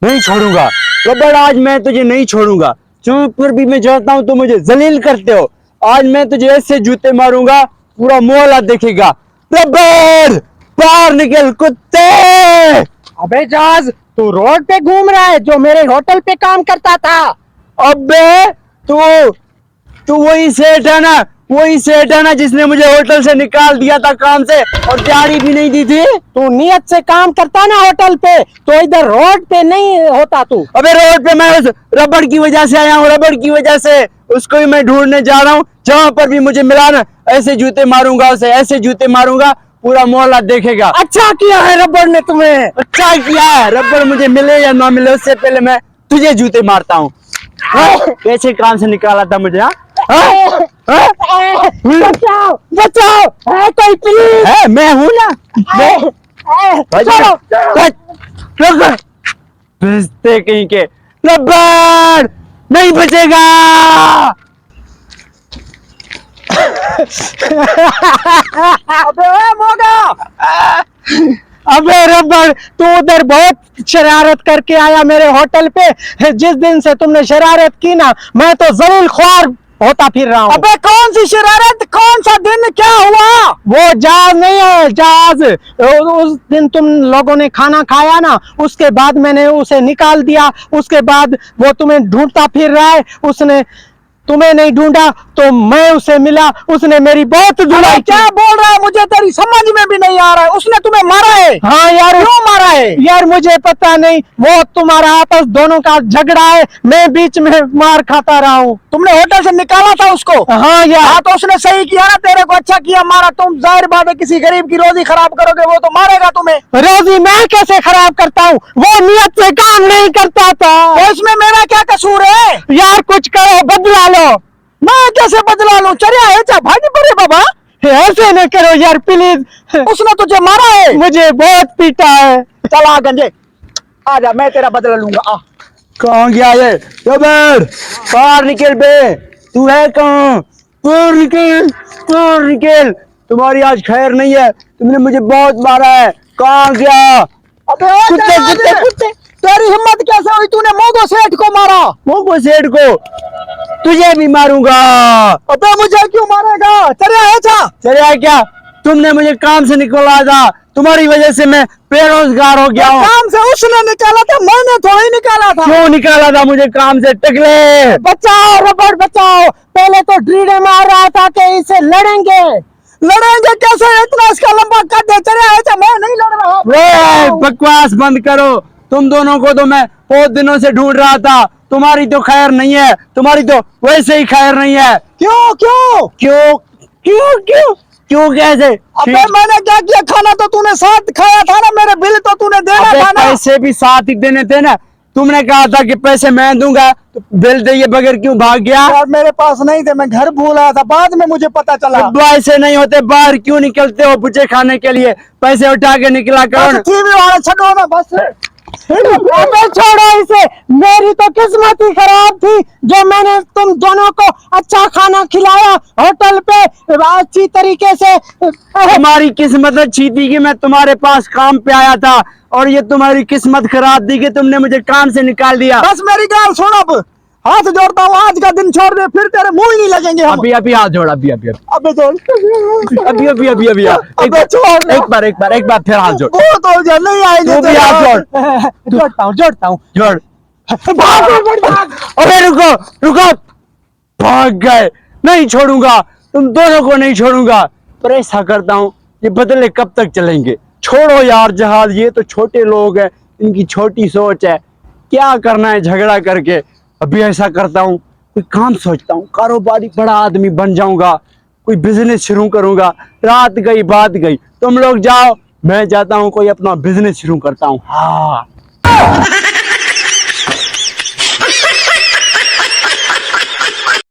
नहीं छोड़ूंगा रबड़, आज मैं तुझे नहीं छोड़ूंगा। जहाँ पर भी मैं जाता हूँ तो मुझे जलील करते हो। आज मैं तुझे ऐसे जूते मारूंगा पूरा मोहल्ला देखेगा। रबड़ बाहर निकल कुत्ते। अबे जाज, तू रोड पे घूम रहा है जो मेरे होटल पे काम करता था। अबे तू तू वही सेठ है ना जिसने मुझे होटल से निकाल दिया था काम से और दिहाड़ी भी नहीं दी थी। तू नियत से काम करता ना होटल पे, तो इधर रोड पे नहीं होता तू। अबे रोड पे मैं उस रबड़ की वजह से आया हूँ, रबड़ की वजह से उसको ही मैं ढूंढने जा रहा हूँ। जहाँ पर भी मुझे मिला ना ऐसे जूते मारूंगा उसे, ऐसे जूते मारूंगा पूरा मोहल्ला देखेगा। अच्छा किया है रबड़ ने तुम्हें। अच्छा किया है, रबड़ मुझे मिले या ना मिले उससे पहले मैं तुझे जूते मारता हूँ। कैसे काम से निकाला था मुझे? बचाओ बचाओ, है कोई प्लीज। है मैं हूँ ना। भेजते कहीं के। रबड़ नहीं बचेगा। अबे ओए मोगा, अबे रबड़ तू उधर बहुत शरारत करके आया मेरे होटल पे। जिस दिन से तुमने शरारत की ना, मैं तो जलील ख्वार होता फिर रहा हूँ। अबे कौन सी शरारत, कौन सा दिन, क्या हुआ? वो जहाज नहीं है, जहाज। उस दिन तुम लोगों ने खाना खाया ना, उसके बाद मैंने उसे निकाल दिया। उसके बाद वो तुम्हें ढूंढता फिर रहा है। उसने तुम्हें नहीं ढूंढा तो मैं उसे मिला, उसने मेरी बहुत धुलाई। क्या बोल रहा है, मुझे तेरी समझ में भी नहीं आ रहा है। उसने तुम्हें मारा है? हाँ यार। क्यों मारा है यार? मुझे पता नहीं, वो तुम्हारा आपस दोनों का झगड़ा है, मैं बीच में मार खाता रहा हूँ। तुमने होटल से निकाला था उसको? हाँ यार। हाँ तो उसने सही किया ना, तेरे को अच्छा किया मारा। तुम जाहिर बात है किसी गरीब की रोजी खराब करोगे, वो तो मारेगा तुम्हें। रोजी मैं कैसे खराब करता हूँ, वो नियत से काम नहीं करता था। तो इसमें मेरा क्या कसूर है यार? कुछ करो, बदला लो। मैं कैसे बदला लूं? चलिए है भागी पड़े बाबा, ऐसे न करो यार प्लीज। उसने तुझे मारा है? मुझे बहुत पीटा है। चल आ गंजे, आजा मैं तेरा बदला लूंगा। आ कहाँ गया ये रबड़? बाहर निकल बे, तू है कहाँ? बाहर निकल, बाहर निकल। तुम्हारी आज खैर नहीं है, तुमने मुझे बहुत मारा है। कहाँ गया? अबे कुत्ते कुत्ते कुत्ते, तेरी हिम्मत कैसे हुई, तूने मोगो सेठ को मारा? मोगो सेठ को? तुझे भी मारूंगा। अबे मुझे क्यों मारेगा? चलिए क्या, तुमने मुझे काम से निकाला था, तुम्हारी वजह से मैं बेरोजगार हो गया हूँ। काम से उसने निकाला था, मैंने थोड़ी निकाला था। क्यों निकाला था मुझे काम से? टकले बचाओ रबड़ बचाओ। पहले तो ड्रीडे मार रहा था कि इसे लड़ेंगे। लड़ेंगे कैसे, इतना इसका लंबा कद है। चले मैं नहीं लड़ रहा। बकवास बंद करो। तुम दोनों को तो मैं बहुत दिनों से ढूंढ रहा था। तुम्हारी तो खैर नहीं है, तुम्हारी तो वैसे ही खैर नहीं है। क्यों क्यों क्यों क्यों क्यों क्यों कैसे? अबे मैंने क्या किया? खाना तो तूने साथ खाया था ना, मेरे बिल तो तूने देना था ना। पैसे भी साथ ही देने थे ना। तुमने कहा था कि पैसे मैं दूंगा, तो बिल दिए बगैर क्यों भाग गया? यार मेरे पास नहीं थे, मैं घर भूल आया था, बाद में मुझे पता चला। अब ऐसे नहीं होते, बाहर क्यों निकलते हो बुचे खाने के लिए? पैसे उठा के निकला करो। छोड़ो ना बस। अबे छोड़ो इसे, मेरी तो किस्मत ही खराब थी जो मैंने तुम दोनों को अच्छा खाना खिलाया होटल पे अच्छी तरीके से। तुम्हारी किस्मत अच्छी थी कि मैं तुम्हारे पास काम पे आया था, और ये तुम्हारी किस्मत खराब थी कि तुमने मुझे काम से निकाल दिया। बस मेरी गाल सुन, अब हाथ जोड़ता हूँ, आज का दिन छोड़ दे, फिर तेरे मुंह ही नहीं लगेंगे हम। अभी हाथ जोड़, अभी अबे जोड़, अभी एक बार फिर हाथ जोड़। वो तो नहीं आएंगे। तू भी हाथ जोड़। जोड़ता हूँ जोड़। अबे रुको रुको, भाग गए। नहीं छोड़ूंगा, तुम दोनों को नहीं छोड़ूंगा। पर ऐसा करता हूँ, ये बदले कब तक चलेंगे? छोड़ो यार जहाज, ये तो छोटे लोग हैं, इनकी छोटी सोच है। क्या करना है झगड़ा करके? अभी ऐसा करता हूँ, कोई काम सोचता हूँ, कारोबारी बड़ा आदमी बन जाऊंगा, कोई बिजनेस शुरू करूंगा। रात गई बात गई, तुम लोग जाओ, मैं जाता हूँ कोई अपना बिजनेस शुरू करता हूँ। हाँ